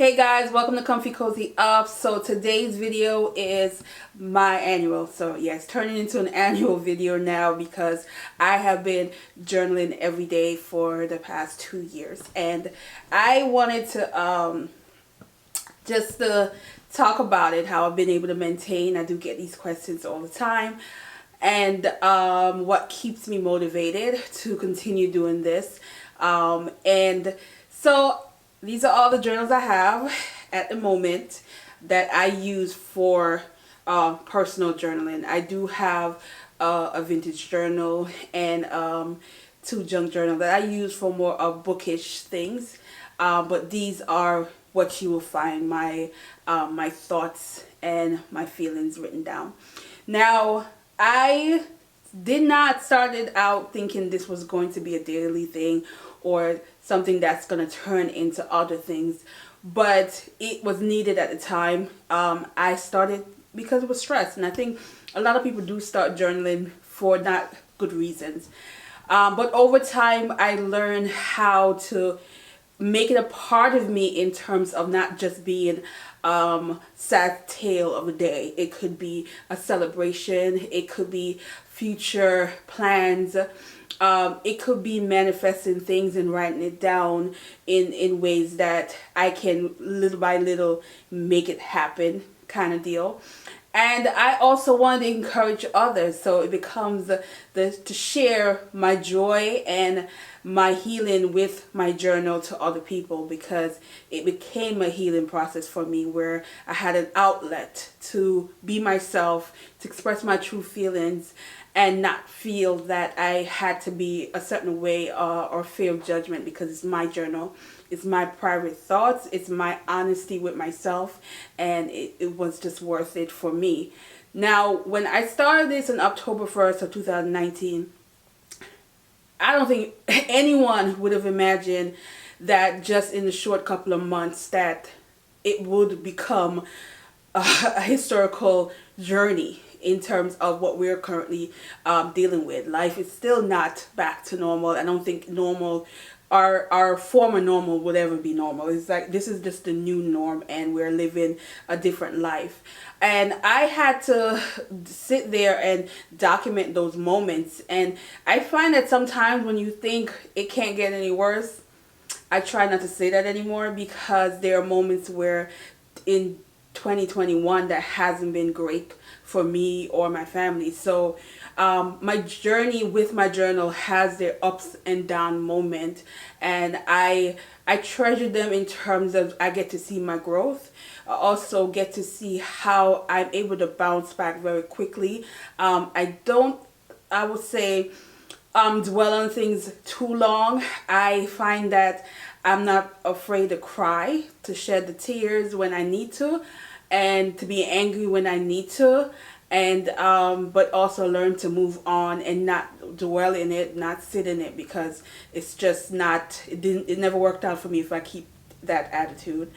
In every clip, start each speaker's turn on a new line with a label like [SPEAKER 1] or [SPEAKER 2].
[SPEAKER 1] Hey guys, welcome to Comfy Cozy Up. So today's video is my annual. So yes, turning into an annual video now because I have been journaling every day for the past 2 years. And I wanted to just to talk about it, how I've been able to maintain. I do get these questions all the time. And what keeps me motivated to continue doing this. And so these are all the journals I have at the moment that I use for personal journaling. I do have a vintage journal and two junk journals that I use for more of bookish things. But these are what you will find my thoughts and my feelings written down. Now, I did not start it out thinking this was going to be a daily thing or something that's going to turn into other things, but it was needed at the time. I started because it was stress, and I think a lot of people do start journaling for not good reasons. But over time, I learned how to make it a part of me in terms of not just being sad tale of a day. It could be a celebration. It could be future plans. It could be manifesting things and writing it down in ways that I can little by little make it happen, kind of deal. And I also want to encourage others, so it becomes to share my joy and my healing with my journal to other people, because it became a healing process for me where I had an outlet to be myself, to express my true feelings, and not feel that I had to be a certain way or fear of judgment, because it's my journal. It's my private thoughts. It's my honesty with myself, and it was just worth it for me. Now, when I started this on October 1st of 2019, I don't think anyone would have imagined that just in a short couple of months that it would become a historical journey in terms of what we're currently dealing with. Life is still not back to normal. I don't think normal, our former normal would ever be normal. It's like this is just the new norm, and we're living a different life. And I had to sit there and document those moments. And I find that sometimes when you think it can't get any worse, I try not to say that anymore, because there are moments where in 2021 that hasn't been great for me or my family. So my journey with my journal has their ups and down moment, and I treasure them in terms of I get to see my growth. I also get to see how I'm able to bounce back very quickly. I don't, I would say, dwell on things too long. I find that I'm not afraid to cry, to shed the tears when I need to, and to be angry when I need to, and but also learn to move on and not dwell in it, not sit in it, because it's just not, it never worked out for me if I keep that attitude.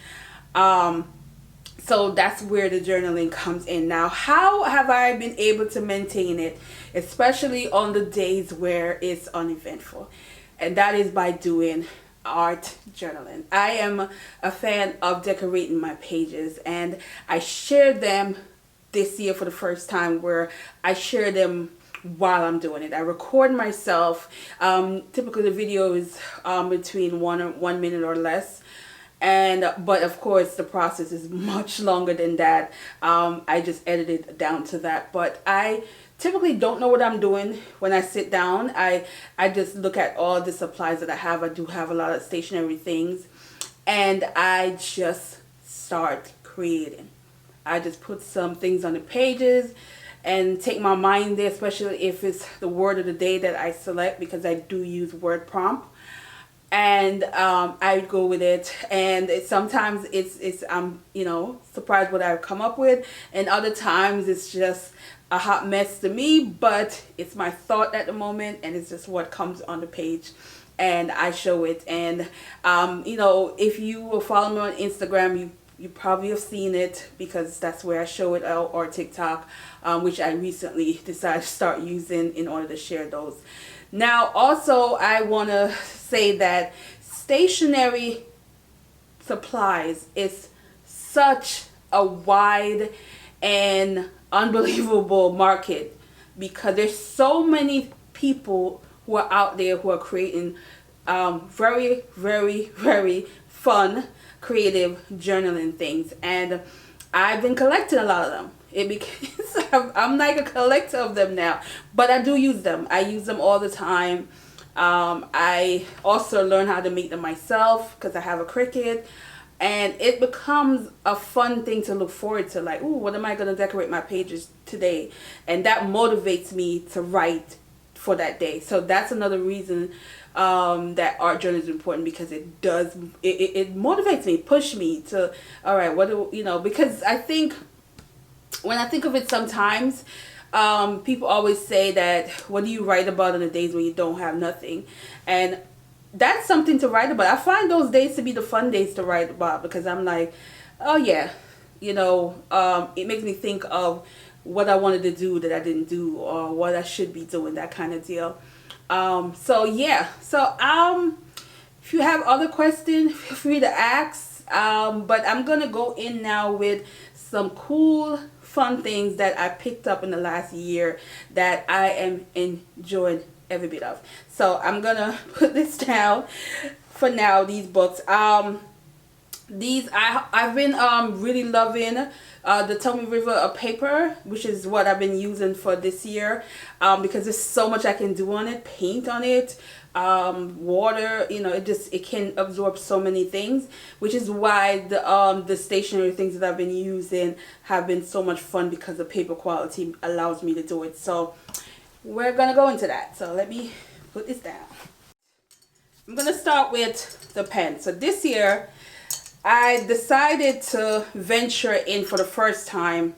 [SPEAKER 1] So that's where the journaling comes in. Now, how have I been able to maintain it, especially on the days where it's uneventful? And that is by doing art journaling. I am a fan of decorating my pages, and I shared them this year for the first time, where I share them while I'm doing it. I record myself. Typically the video is between 1 minute or less. But of course the process is much longer than that. I just edited down to that. But I typically don't know what I'm doing when I sit down. I just look at all the supplies that I have. I do have a lot of stationery things, and I just start creating. I just put some things on the pages and take my mind there, especially if it's the word of the day that I select, because I do use word prompt. And I go with it, and sometimes it's I'm surprised what I've come up with, and other times it's just a hot mess to me, but it's my thought at the moment, and it's just what comes on the page, and I show it. And if you will follow me on Instagram, you probably have seen it, because that's where I show it, or TikTok, which I recently decided to start using in order to share those. Now, also, I want to say that stationery supplies is such a wide and unbelievable market, because there's so many people who are out there who are creating very, very, very fun, creative journaling things, and I've been collecting a lot of them. It because I'm like a collector of them now, but I do use them. I use them all the time. I also learn how to make them myself because I have a Cricut, and it becomes a fun thing to look forward to. Like, ooh, what am I going to decorate my pages today? And that motivates me to write for that day. So that's another reason that art journal is important, because it does, it motivates me, push me to, all right, what do you know, because I think when I think of it sometimes, people always say that, what do you write about on the days when you don't have nothing? And that's something to write about. I find those days to be the fun days to write about, because I'm like, oh yeah, you know, it makes me think of what I wanted to do that I didn't do, or what I should be doing, that kind of deal. So yeah, so if you have other questions, feel free to ask. But I'm gonna go in now with some cool, fun things that I picked up in the last year that I am enjoying every bit of. So I'm gonna put this down for now. These books. These I've been really loving the Tell Me River of paper, which is what I've been using for this year, because there's so much I can do on it, paint on it, water, you know, it can absorb so many things, which is why the stationery things that I've been using have been so much fun, because the paper quality allows me to do it. So we're gonna go into that. So let me put this down. I'm gonna start with the pen. So this year I decided to venture in for the first time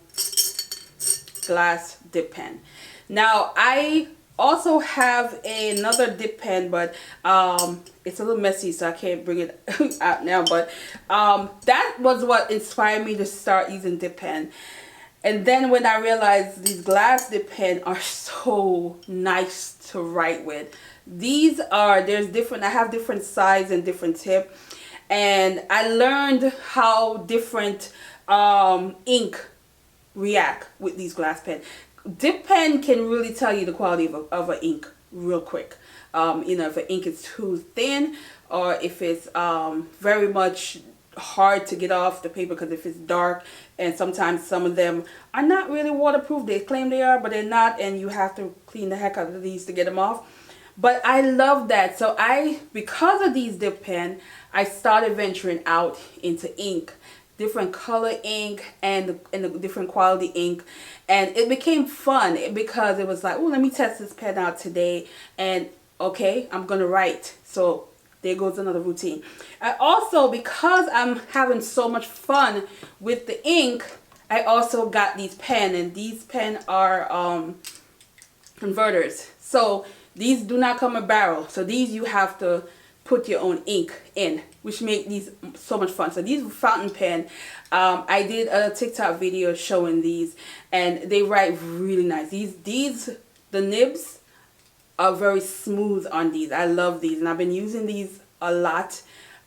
[SPEAKER 1] glass dip pen. Now I also have another dip pen, but it's a little messy, so I can't bring it out now, but that was what inspired me to start using dip pen. And then when I realized these glass dip pen are so nice to write with. These are, I have different size and different tip, and I learned how different ink react with these glass pen. Dip pen can really tell you the quality of an ink real quick. You know, if an ink is too thin, or if it's very much hard to get off the paper, because if it's dark, and sometimes some of them are not really waterproof. They claim they are, but they're not, and you have to clean the heck out of these to get them off. But I love that. So because of these dip pen, I started venturing out into ink, different color ink and the different quality ink, and it became fun because it was like, oh, let me test this pen out today, and okay, I'm gonna write. So there goes another routine. I also, because I'm having so much fun with the ink, I also got these pen, and these pen are converters. So these do not come in barrel. So these you have to put your own ink in, which make these so much fun. So these fountain pen, I did a TikTok video showing these, and they write really nice. The nibs are very smooth on these. I love these, and I've been using these a lot.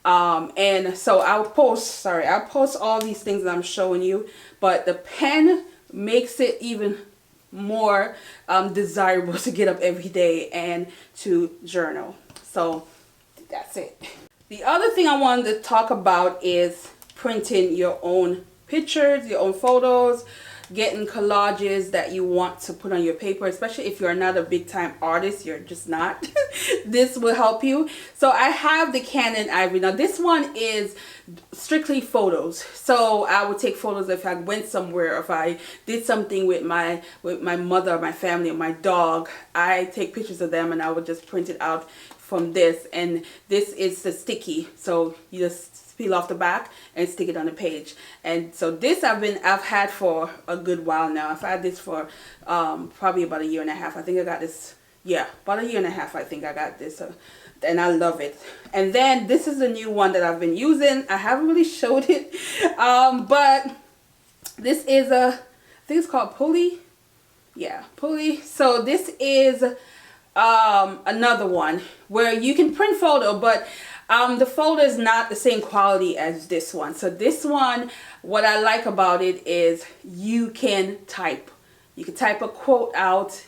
[SPEAKER 1] And so I'll post all these things that I'm showing you, but the pen makes it even more desirable to get up every day and to journal. So that's it. The other thing I wanted to talk about is printing your own pictures, your own photos, getting collages that you want to put on your paper, especially if you're not a big time artist, you're just not. This will help you. So I have the Canon Ivory. Now this one is strictly photos. So I would take photos if I went somewhere, if I did something with my mother, my family, or my dog. I take pictures of them and I would just print it out from this. And this is the sticky, so you just peel off the back and stick it on the page. And so this I've had for a good while now. I've had this for probably about a year and a half. I think I got this, yeah, about a year and a half I think I got this, and I love it. And then this is the new one that I've been using. I haven't really showed it, but this is I think it's called Pulley. Yeah, Pulley. So this is another one where you can print photo, but the folder is not the same quality as this one. So this one, what I like about it is you can type. You can type a quote out.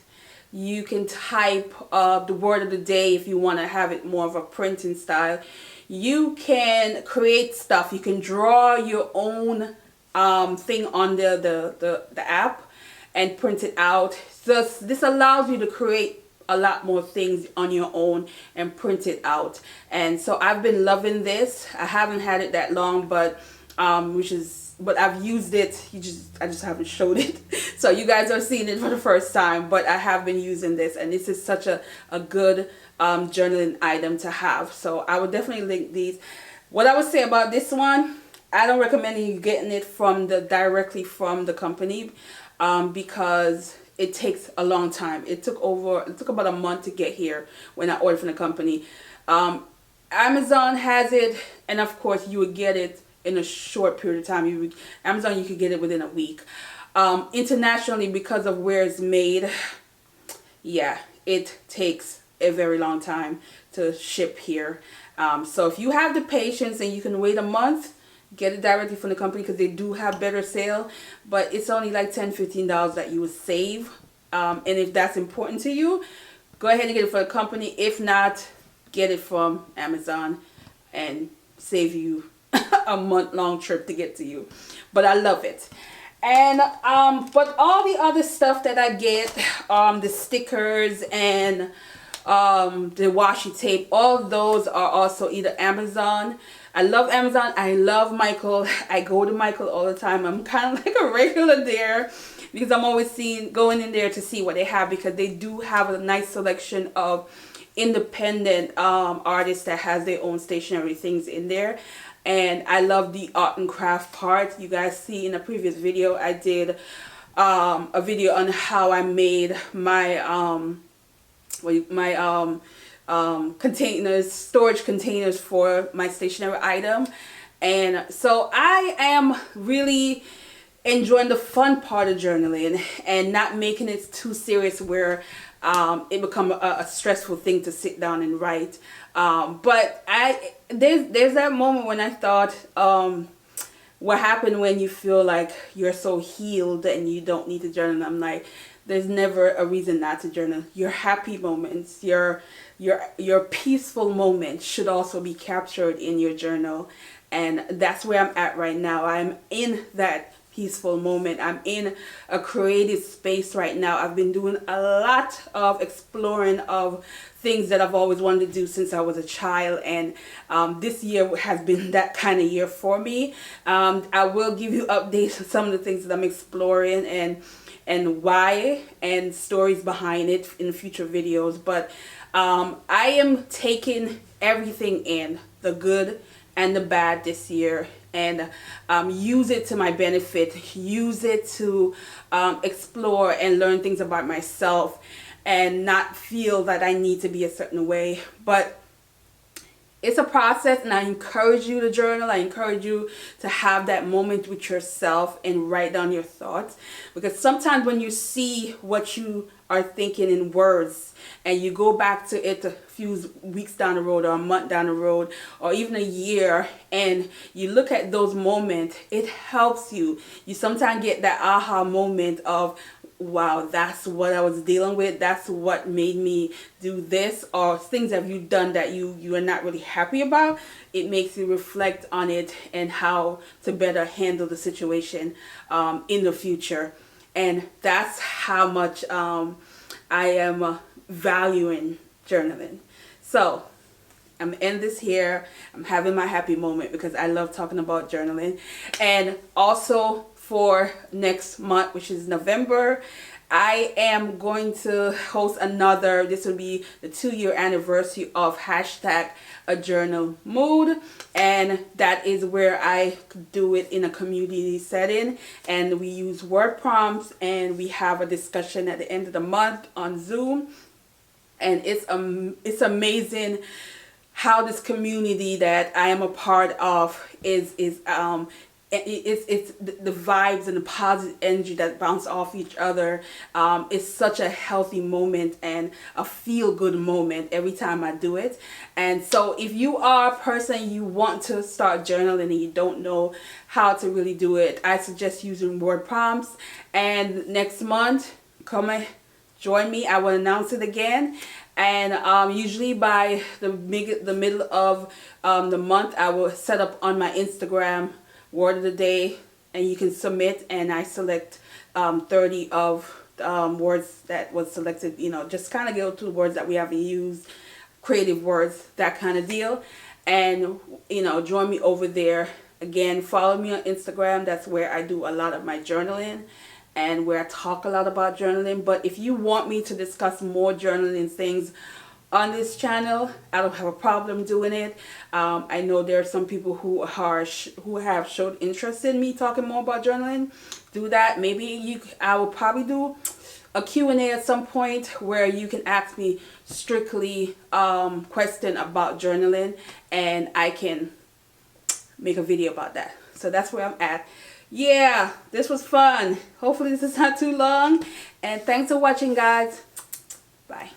[SPEAKER 1] You can type the word of the day if you want to have it more of a printing style. You can create stuff. You can draw your own thing on the app and print it out. So this allows you to create a lot more things on your own and print it out. And so I've been loving this. I haven't had it that long, but but I've used it. I just haven't showed it. So you guys are seeing it for the first time, but I have been using this, and this is such a good journaling item to have. So I would definitely link these. What I would say about this one, I don't recommend you getting it directly from the company because it takes a long time. It took about a month to get here when I ordered from the company. Amazon has it, and of course you would get it in a short period of time. Amazon, you could get it within a week. Internationally, because of where it's made, yeah, it takes a very long time to ship here. So if you have the patience and you can wait a month, get it directly from the company because they do have better sale, but it's only like $10-15 that you would save. And if that's important to you, go ahead and get it from the company. If not, get it from Amazon and save you a month-long trip to get to you. But I love it. And but all the other stuff that I get, the stickers and the washi tape, all those are also either Amazon. I love Amazon. I love Michael. I go to Michael all the time. I'm kind of like a regular there because I'm always going in there to see what they have, because they do have a nice selection of independent artists that has their own stationery things in there. And I love the art and craft part. You guys see in a previous video I did a video on how I made my storage containers for my stationery item. And so I am really enjoying the fun part of journaling and not making it too serious where it become a stressful thing to sit down and write. But there's that moment when I thought, what happened when you feel like you're so healed and you don't need to journal? I'm like, there's never a reason not to journal. Your happy moments, your peaceful moments should also be captured in your journal. And that's where I'm at right now. I'm in that peaceful moment. I'm in a creative space right now. I've been doing a lot of exploring of things that I've always wanted to do since I was a child, and this year has been that kind of year for me. I will give you updates on some of the things that I'm exploring and why, and stories behind it in future videos. But I am taking everything in, the good and the bad this year, and use it to my benefit, use it to explore and learn things about myself and not feel that I need to be a certain way. But it's a process, and I encourage you to journal. I encourage you to have that moment with yourself and write down your thoughts, because sometimes when you see what you are thinking in words and you go back to it a few weeks down the road or a month down the road or even a year, and you look at those moments, it helps you. You sometimes get that aha moment of, wow, that's what I was dealing with. That's what made me do this, or things that you've done that you are not really happy about. It makes you reflect on it and how to better handle the situation in the future. And that's how much I am valuing journaling. So I'm in this here. I'm having my happy moment because I love talking about journaling. And also for next month, which is November, I am going to host another, this will be the 2-year anniversary of hashtag a journal mood, and that is where I do it in a community setting, and we use word prompts, and we have a discussion at the end of the month on Zoom. And it's amazing how this community that I am a part of is it's the vibes and the positive energy that bounce off each other. It's such a healthy moment and a feel good moment every time I do it. And so if you are a person, you want to start journaling and you don't know how to really do it, I suggest using word prompts. And next month, come and join me. I will announce it again. And usually by the middle of the month, I will set up on my Instagram word of the day, and you can submit, and I select 30 of words that was selected, just kind of go to the words that we haven't used, creative words, that kind of deal. And join me over there. Again, follow me on Instagram. That's where I do a lot of my journaling and where I talk a lot about journaling. But if you want me to discuss more journaling things on this channel, I don't have a problem doing it. I know there are some people who have showed interest in me talking more about journaling. Do that. Maybe I will probably do a Q&A at some point where you can ask me strictly question about journaling, and I can make a video about that. So that's where I'm at. Yeah, this was fun. Hopefully this is not too long, and thanks for watching, guys. Bye.